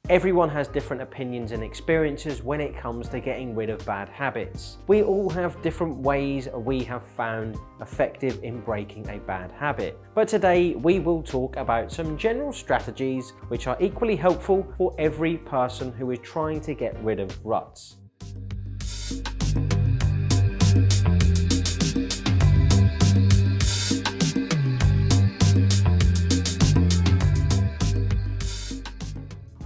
Everyone has different opinions and experiences when it comes to getting rid of bad habits. We all have different ways we have found effective in breaking a bad habit. But today we will talk about some general strategies which are equally helpful for every person who is trying to get rid of ruts.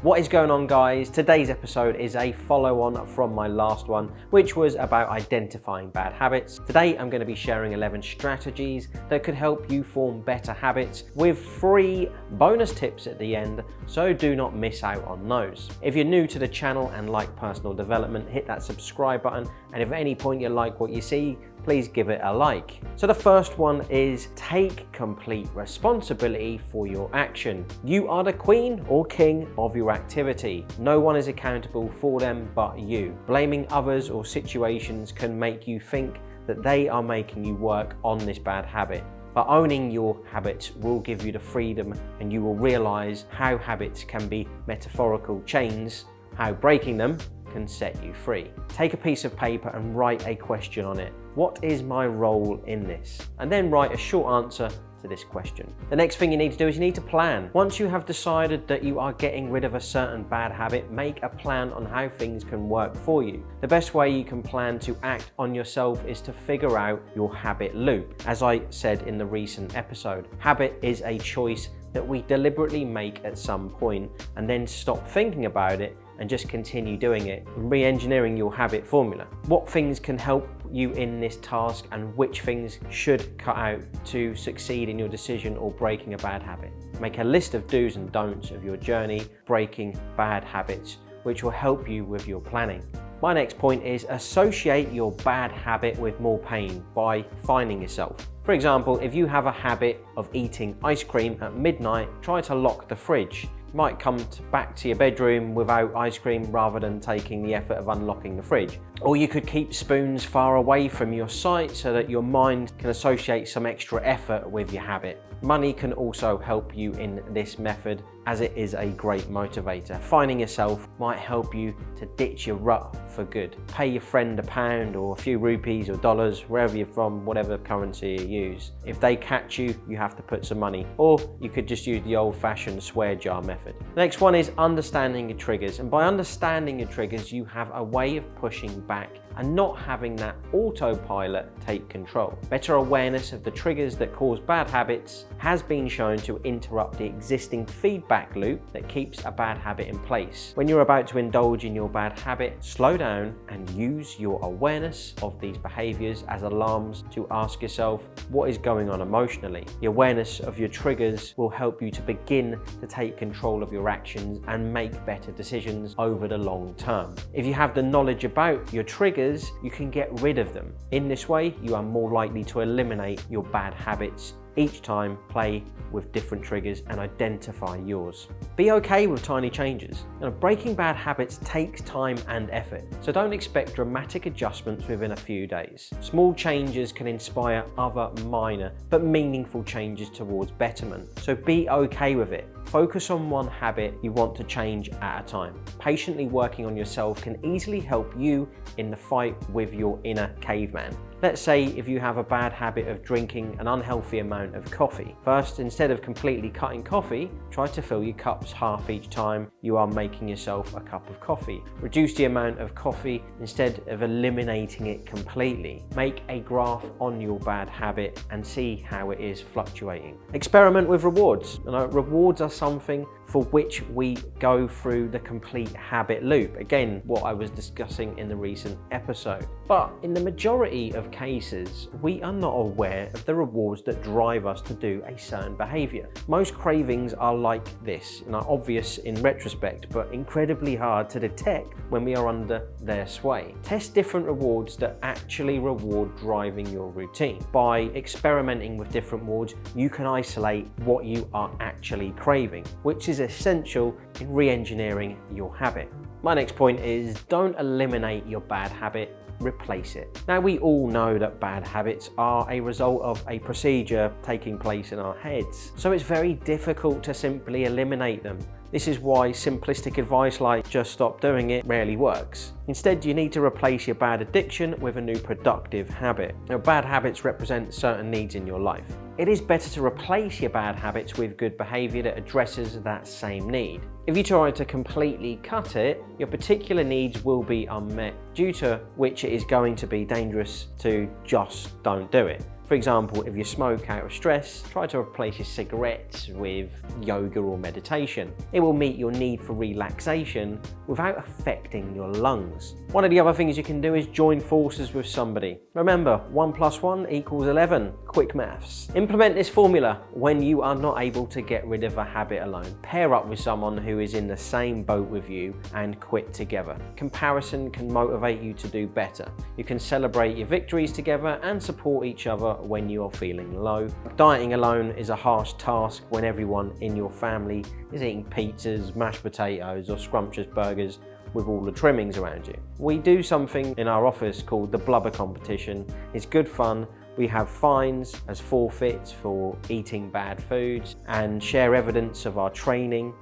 What is going on, guys? Today's episode is a follow-on from my last one, which was about identifying bad habits. Today I'm going to be sharing 11 strategies that could help you form better habits with 3 bonus tips at the end, so do not miss out on those. If you're new to the channel and like personal development, hit that subscribe button, and if at any point you like what you see, please give it a like. So the first one is take complete responsibility for your action. You are the queen or king of your activity. No one is accountable for them but you. Blaming others or situations can make you think that they are making you work on this bad habit. But owning your habits will give you the freedom, and you will realize how habits can be metaphorical chains, how breaking them can set you free. Take a piece of paper and write a question on it. What is my role in this? And then write a short answer to this question. The next thing you need to do is you need to plan. Once you have decided that you are getting rid of a certain bad habit, make a plan on how things can work for you. The best way you can plan to act on yourself is to figure out your habit loop. As I said in the recent episode, habit is a choice that we deliberately make at some point and then stop thinking about it and just continue doing it, re-engineering your habit formula. What things can help you in this task and which things should cut out to succeed in your decision or breaking a bad habit. Make a list of do's and don'ts of your journey breaking bad habits, which will help you with your planning. My next point is associate your bad habit with more pain by finding yourself. For example, if you have a habit of eating ice cream at midnight, try to lock the fridge. You might come back to your bedroom without ice cream rather than taking the effort of unlocking the fridge. Or you could keep spoons far away from your sight so that your mind can associate some extra effort with your habit. Money can also help you in this method, as it is a great motivator. Finding yourself might help you to ditch your rut for good. Pay your friend £1 or a few rupees or dollars, wherever you're from, whatever currency you use. If they catch you, you have to put some money. Or you could just use the old-fashioned swear jar method. The next one is understanding your triggers. And by understanding your triggers, you have a way of pushing back and not having that autopilot take control. Better awareness of the triggers that cause bad habits has been shown to interrupt the existing feedback loop that keeps a bad habit in place. When you're about to indulge in your bad habit, slow down and use your awareness of these behaviors as alarms to ask yourself what is going on emotionally. The awareness of your triggers will help you to begin to take control of your actions and make better decisions over the long term. If you have the knowledge about your triggers, you can get rid of them. In this way, you are more likely to eliminate your bad habits. Each time, play with different triggers and identify yours. Be okay with tiny changes. Breaking bad habits takes time and effort, so don't expect dramatic adjustments within a few days. Small changes can inspire other minor but meaningful changes towards betterment, so be okay with it. Focus on one habit you want to change at a time. Patiently working on yourself can easily help you in the fight with your inner caveman. Let's say if you have a bad habit of drinking an unhealthy amount of coffee. First, instead of completely cutting coffee, try to fill your cups half each time you are making yourself a cup of coffee. Reduce the amount of coffee instead of eliminating it completely. Make a graph on your bad habit and see how it is fluctuating. Experiment with rewards. Rewards are something for which we go through the complete habit loop. Again, what I was discussing in the recent episode. But in the majority of cases, we are not aware of the rewards that drive us to do a certain behavior. Most cravings are like this and are obvious in retrospect, but incredibly hard to detect when we are under their sway. Test different rewards that actually reward driving your routine. By experimenting with different rewards, you can isolate what you are actually craving, which is essential in re-engineering your habit. My next point is don't eliminate your bad habit, replace it. Now, we all know that bad habits are a result of a procedure taking place in our heads, so it's very difficult to simply eliminate them. This is why simplistic advice like just stop doing it rarely works. Instead, you need to replace your bad addiction with a new productive habit. Now, bad habits represent certain needs in your life. It is better to replace your bad habits with good behaviour that addresses that same need. If you try to completely cut it, your particular needs will be unmet, due to which it is going to be dangerous to just don't do it. For example, if you smoke out of stress, try to replace your cigarettes with yoga or meditation. It will meet your need for relaxation without affecting your lungs. One of the other things you can do is join forces with somebody. Remember, 1 + 1 = 11. Quick maths. Implement this formula when you are not able to get rid of a habit alone. Pair up with someone who is in the same boat with you and quit together. Comparison can motivate you to do better. You can celebrate your victories together and support each other when you are feeling low. Dieting alone is a harsh task when everyone in your family is eating pizzas, mashed potatoes or scrumptious burgers with all the trimmings around you. We do something in our office called the blubber competition. It's good fun. We have fines as forfeits for eating bad foods and share evidence of our training.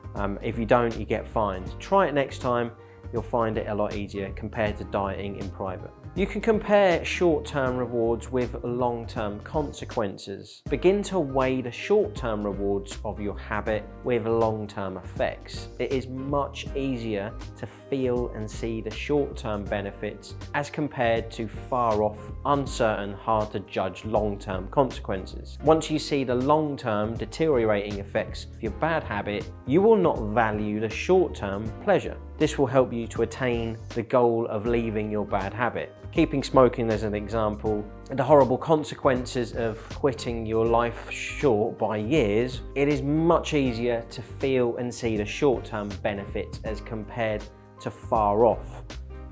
If you don't, you get fined. Try it next time. You'll find it a lot easier compared to dieting in private. You can compare short-term rewards with long-term consequences. Begin to weigh the short-term rewards of your habit with long-term effects. It is much easier to feel and see the short-term benefits as compared to far-off, uncertain, hard-to-judge long-term consequences. Once you see the long-term deteriorating effects of your bad habit, you will not value the short-term pleasure. This will help you to attain the goal of leaving your bad habit. Keeping smoking as an example, the horrible consequences of quitting your life short by years, it is much easier to feel and see the short-term benefits as compared to far off,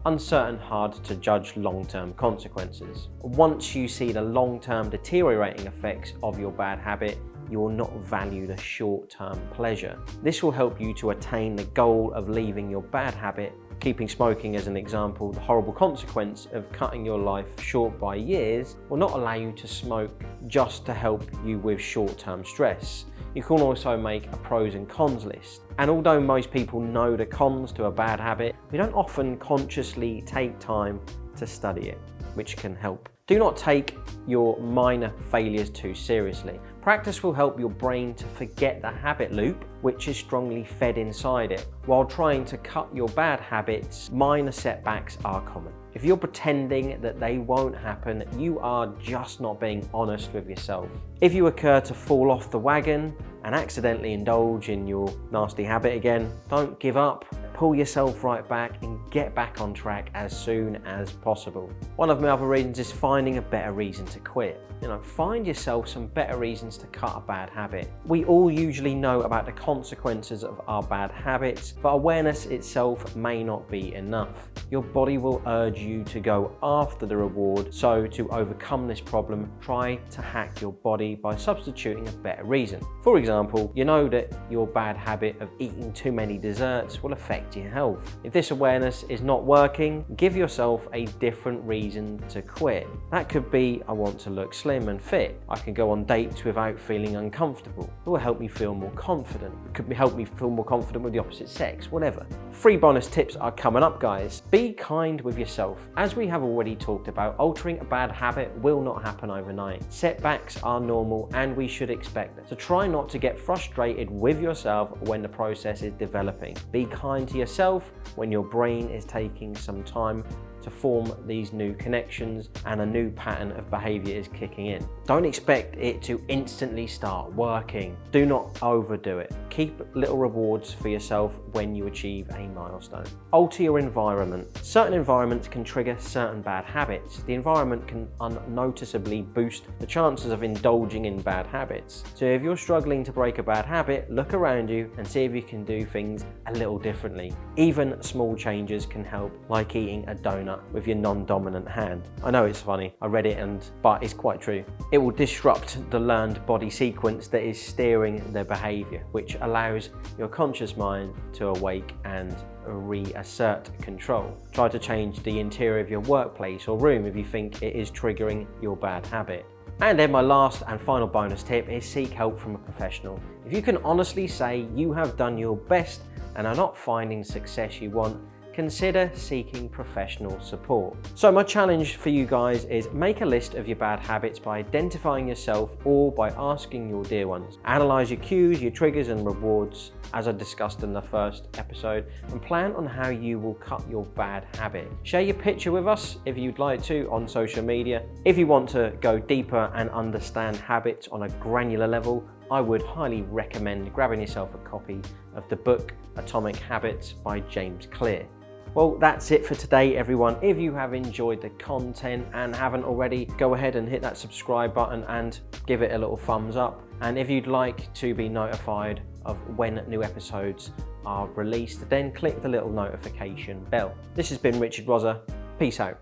uncertain, hard to judge long-term consequences. Once you see the long-term deteriorating effects of your bad habit, you will not value the short-term pleasure. This will help you to attain the goal of leaving your bad habit. Keeping smoking as an example, the horrible consequence of cutting your life short by years will not allow you to smoke just to help you with short-term stress. You can also make a pros and cons list. And although most people know the cons to a bad habit, we don't often consciously take time to study it, which can help. Do not take your minor failures too seriously. Practice will help your brain to forget the habit loop, which is strongly fed inside it. While trying to cut your bad habits, minor setbacks are common. If you're pretending that they won't happen, you are just not being honest with yourself. If you occur to fall off the wagon and accidentally indulge in your nasty habit again, don't give up. Pull yourself right back and get back on track as soon as possible. One of my other reasons is finding a better reason to quit. Find yourself some better reasons to cut a bad habit. We all usually know about the consequences of our bad habits, but awareness itself may not be enough. Your body will urge you to go after the reward, so to overcome this problem, try to hack your body by substituting a better reason. For example, you know that your bad habit of eating too many desserts will affect your health. If this awareness is not working, give yourself a different reason to quit. That could be, I want to look slim and fit. I can go on dates without feeling uncomfortable. It will help me feel more confident. It could help me feel more confident with the opposite sex, whatever. 3 bonus tips are coming up, guys. Be kind with yourself. As we have already talked about, altering a bad habit will not happen overnight. Setbacks are normal and we should expect them. So try not to get frustrated with yourself when the process is developing. Be kind to yourself when your brain is taking some time to form these new connections and a new pattern of behavior is kicking in. Don't expect it to instantly start working. Do not overdo it. Keep little rewards for yourself when you achieve a milestone. Alter your environment. Certain environments can trigger certain bad habits. The environment can unnoticeably boost the chances of indulging in bad habits. So if you're struggling to break a bad habit, look around you and see if you can do things a little differently. Even small changes can help, like eating a donut with your non-dominant hand. I know it's funny, I read it but it's quite true. It will disrupt the learned body sequence that is steering their behavior, which allows your conscious mind to awake and reassert control. Try to change the interior of your workplace or room if you think it is triggering your bad habit. And then my last and final bonus tip is seek help from a professional. If you can honestly say you have done your best and are not finding success you want, consider seeking professional support. So my challenge for you guys is make a list of your bad habits by identifying yourself or by asking your dear ones. Analyze your cues, your triggers and rewards, as I discussed in the first episode, and plan on how you will cut your bad habit. Share your picture with us if you'd like to on social media. If you want to go deeper and understand habits on a granular level, I would highly recommend grabbing yourself a copy of the book Atomic Habits by James Clear. Well, that's it for today, everyone. If you have enjoyed the content and haven't already, go ahead and hit that subscribe button and give it a little thumbs up. And if you'd like to be notified of when new episodes are released, then click the little notification bell. This has been Richard Roser. Peace out.